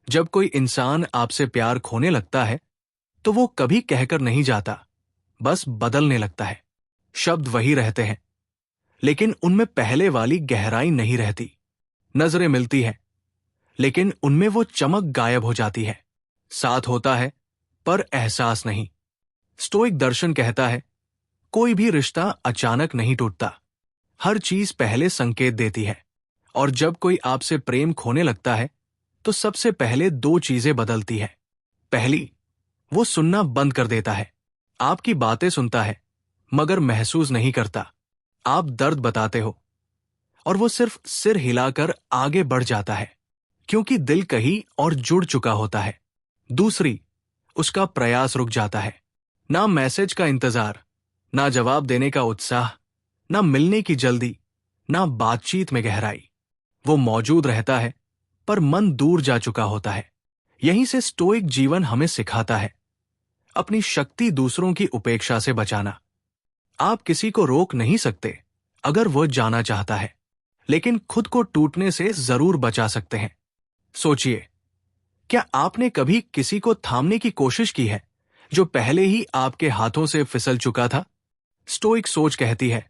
जब कोई इंसान आपसे प्यार खोने लगता है तो वो कभी कहकर नहीं जाता, बस बदलने लगता है। शब्द वही रहते हैं, लेकिन उनमें पहले वाली गहराई नहीं रहती। नजरें मिलती हैं, लेकिन उनमें वो चमक गायब हो जाती है। साथ होता है, पर एहसास नहीं। स्टोइक दर्शन कहता है, कोई भी रिश्ता अचानक नहीं टूटता। हर चीज पहले संकेत देती है। और जब कोई आपसे प्रेम खोने लगता है तो सबसे पहले दो चीजें बदलती है। पहली, वो सुनना बंद कर देता है। आपकी बातें सुनता है, मगर महसूस नहीं करता। आप दर्द बताते हो और वो सिर्फ सिर हिलाकर आगे बढ़ जाता है, क्योंकि दिल कहीं और जुड़ चुका होता है। दूसरी, उसका प्रयास रुक जाता है। ना मैसेज का इंतजार, ना जवाब देने का उत्साह, ना मिलने की जल्दी, ना बातचीत में गहराई। वो मौजूद रहता है, पर मन दूर जा चुका होता है। यहीं से स्टोइक जीवन हमें सिखाता है अपनी शक्ति दूसरों की उपेक्षा से बचाना। आप किसी को रोक नहीं सकते अगर वो जाना चाहता है, लेकिन खुद को टूटने से जरूर बचा सकते हैं। सोचिए, क्या आपने कभी किसी को थामने की कोशिश की है जो पहले ही आपके हाथों से फिसल चुका था? स्टोइक सोच कहती है,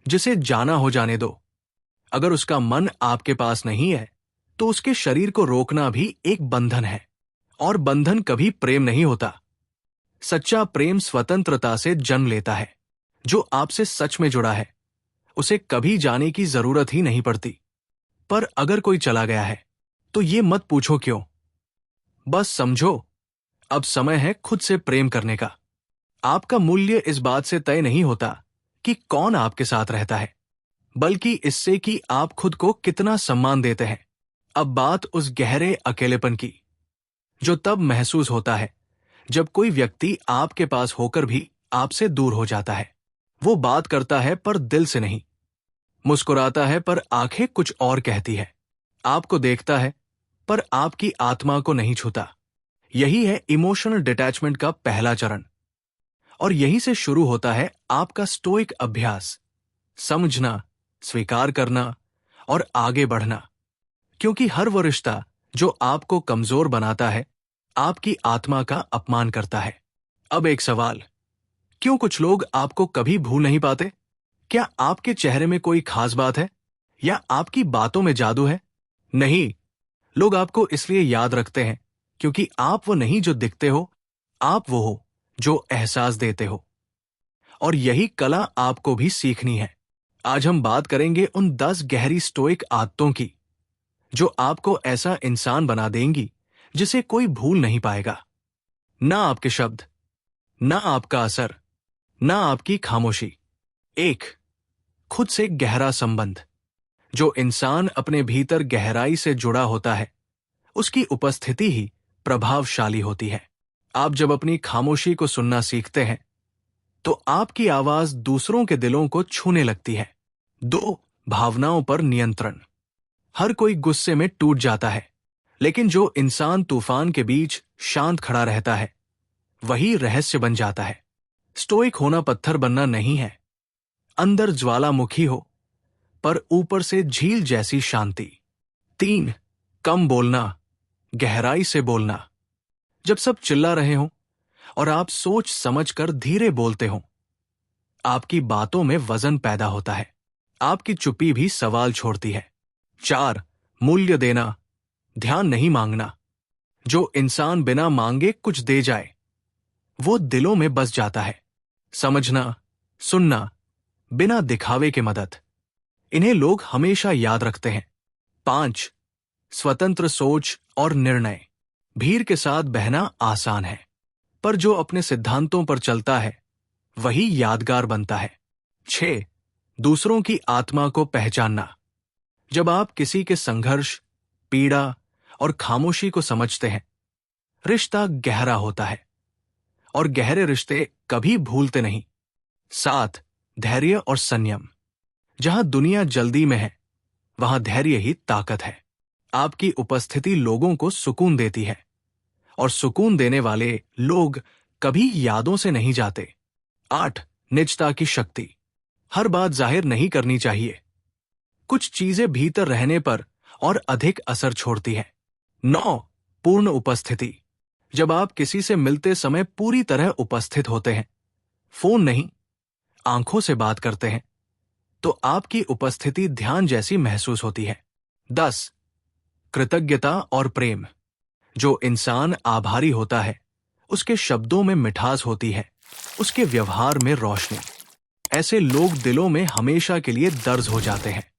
जिसे जाना हो जाने दो। अगर उसका मन आपके पास नहीं है तो उसके शरीर को रोकना भी एक बंधन है, और बंधन कभी प्रेम नहीं होता। सच्चा प्रेम स्वतंत्रता से जन्म लेता है। जो आपसे सच में जुड़ा है उसे कभी जाने की जरूरत ही नहीं पड़ती। पर अगर कोई चला गया है तो ये मत पूछो क्यों, बस समझो अब समय है खुद से प्रेम करने का। आपका मूल्य इस बात से तय नहीं होता कि कौन आपके साथ रहता है, बल्कि इससे कि आप खुद को कितना सम्मान देते हैं। अब बात उस गहरे अकेलेपन की, जो तब महसूस होता है जब कोई व्यक्ति आपके पास होकर भी आपसे दूर हो जाता है। वो बात करता है पर दिल से नहीं, मुस्कुराता है पर आंखें कुछ और कहती है, आपको देखता है पर आपकी आत्मा को नहीं छूता। यही है इमोशनल डिटैचमेंट का पहला चरण। और यहीं से शुरू होता है आपका स्टोइक अभ्यास, समझना, स्वीकार करना और आगे बढ़ना। क्योंकि हर वो रिश्ता जो आपको कमजोर बनाता है आपकी आत्मा का अपमान करता है। अब एक सवाल, क्यों कुछ लोग आपको कभी भूल नहीं पाते? क्या आपके चेहरे में कोई खास बात है, या आपकी बातों में जादू है? नहीं, लोग आपको इसलिए याद रखते हैं क्योंकि आप वो नहीं जो दिखते हो, आप वो हो जो एहसास देते हो। और यही कला आपको भी सीखनी है। आज हम बात करेंगे उन 10 गहरी स्टोइक आदतों की, जो आपको ऐसा इंसान बना देंगी जिसे कोई भूल नहीं पाएगा। ना आपके शब्द, ना आपका असर, ना आपकी खामोशी। 1, खुद से गहरा संबंध। जो इंसान अपने भीतर गहराई से जुड़ा होता है उसकी उपस्थिति ही प्रभावशाली होती है। आप जब अपनी खामोशी को सुनना सीखते हैं तो आपकी आवाज दूसरों के दिलों को छूने लगती है। 2, भावनाओं पर नियंत्रण। हर कोई गुस्से में टूट जाता है, लेकिन जो इंसान तूफान के बीच शांत खड़ा रहता है वही रहस्य बन जाता है। स्टोइक होना पत्थर बनना नहीं है, अंदर ज्वालामुखी हो पर ऊपर से झील जैसी शांति। 3, कम बोलना, गहराई से बोलना। जब सब चिल्ला रहे हों और आप सोच समझकर धीरे बोलते हो, आपकी बातों में वजन पैदा होता है, आपकी चुप्पी भी सवाल छोड़ती है। 4, मूल्य देना, ध्यान नहीं मांगना। जो इंसान बिना मांगे कुछ दे जाए वो दिलों में बस जाता है। समझना, सुनना, बिना दिखावे के मदद, इन्हें लोग हमेशा याद रखते हैं। 5, स्वतंत्र सोच और निर्णय। भीड़ के साथ बहना आसान है, पर जो अपने सिद्धांतों पर चलता है वही यादगार बनता है। 6, दूसरों की आत्मा को पहचानना। जब आप किसी के संघर्ष, पीड़ा और खामोशी को समझते हैं, रिश्ता गहरा होता है, और गहरे रिश्ते कभी भूलते नहीं। 7, धैर्य और संयम। जहां दुनिया जल्दी में है वहां धैर्य ही ताकत है। आपकी उपस्थिति लोगों को सुकून देती है, और सुकून देने वाले लोग कभी यादों से नहीं जाते। 8, निजता की शक्ति। हर बात जाहिर नहीं करनी चाहिए, कुछ चीजें भीतर रहने पर और अधिक असर छोड़ती है। 9, पूर्ण उपस्थिति, जब आप किसी से मिलते समय पूरी तरह उपस्थित होते हैं, फोन नहीं, आंखों से बात करते हैं, तो आपकी उपस्थिति ध्यान जैसी महसूस होती है। 10. कृतज्ञता और प्रेम। जो इंसान आभारी होता है, उसके शब्दों में मिठास होती है, उसके व्यवहार में रोशनी। ऐसे लोग दिलों में हमेशा के लिए दर्ज हो जाते हैं।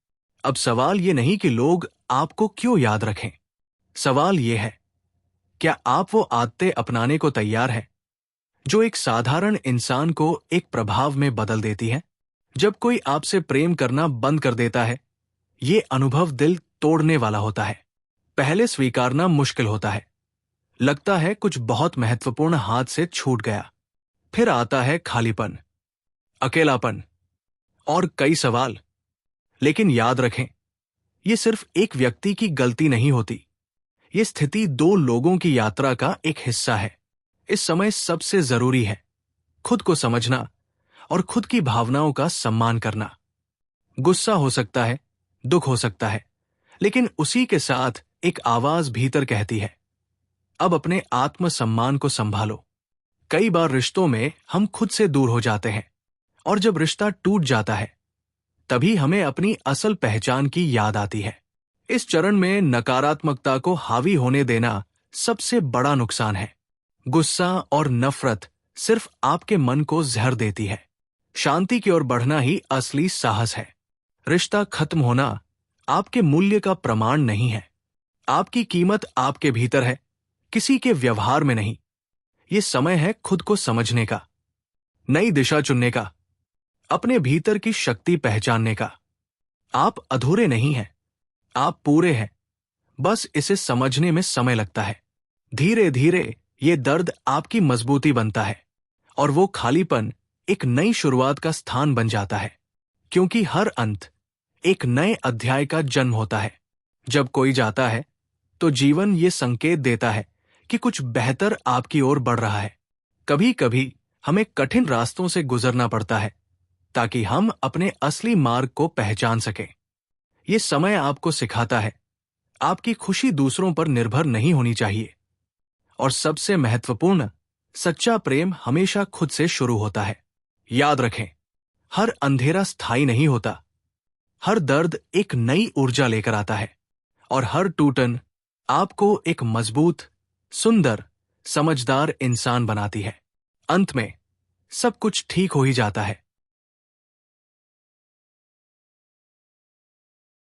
अब सवाल ये नहीं कि लोग आपको क्यों याद रखें, सवाल ये है, क्या आप वो आदतें अपनाने को तैयार हैं जो एक साधारण इंसान को एक प्रभाव में बदल देती है? जब कोई आपसे प्रेम करना बंद कर देता है, ये अनुभव दिल तोड़ने वाला होता है। पहले स्वीकारना मुश्किल होता है, लगता है कुछ बहुत महत्वपूर्ण हाथ से छूट गया। फिर आता है खालीपन, अकेलापन और कई सवाल। लेकिन याद रखें, ये सिर्फ एक व्यक्ति की गलती नहीं होती, ये स्थिति दो लोगों की यात्रा का एक हिस्सा है। इस समय सबसे जरूरी है खुद को समझना और खुद की भावनाओं का सम्मान करना। गुस्सा हो सकता है, दुख हो सकता है, लेकिन उसी के साथ एक आवाज भीतर कहती है, अब अपने आत्मसम्मान को संभालो। कई बार रिश्तों में हम खुद से दूर हो जाते हैं, और जब रिश्ता टूट जाता है, तभी हमें अपनी असल पहचान की याद आती है। इस चरण में नकारात्मकता को हावी होने देना सबसे बड़ा नुकसान है। गुस्सा और नफरत सिर्फ आपके मन को जहर देती है। शांति की ओर बढ़ना ही असली साहस है। रिश्ता खत्म होना आपके मूल्य का प्रमाण नहीं है। आपकी कीमत आपके भीतर है, किसी के व्यवहार में नहीं। ये समय है खुद को समझने का, नई दिशा चुनने का, अपने भीतर की शक्ति पहचानने का। आप अधूरे नहीं हैं, आप पूरे हैं। बस इसे समझने में समय लगता है। धीरे धीरे ये दर्द आपकी मजबूती बनता है, और वो खालीपन एक नई शुरुआत का स्थान बन जाता है। क्योंकि हर अंत एक नए अध्याय का जन्म होता है। जब कोई जाता है, तो जीवन ये संकेत देता है कि कुछ बेहतर आपकी ओर बढ़ रहा है। कभी कभी हमें कठिन रास्तों से गुजरना पड़ता है, ताकि हम अपने असली मार्ग को पहचान सकें। ये समय आपको सिखाता है, आपकी खुशी दूसरों पर निर्भर नहीं होनी चाहिए। और सबसे महत्वपूर्ण, सच्चा प्रेम हमेशा खुद से शुरू होता है। याद रखें, हर अंधेरा स्थायी नहीं होता। हर दर्द एक नई ऊर्जा लेकर आता है, और हर टूटन आपको एक मजबूत, सुंदर, समझदार इंसान बनाती है। अंत में सब कुछ ठीक हो ही जाता है।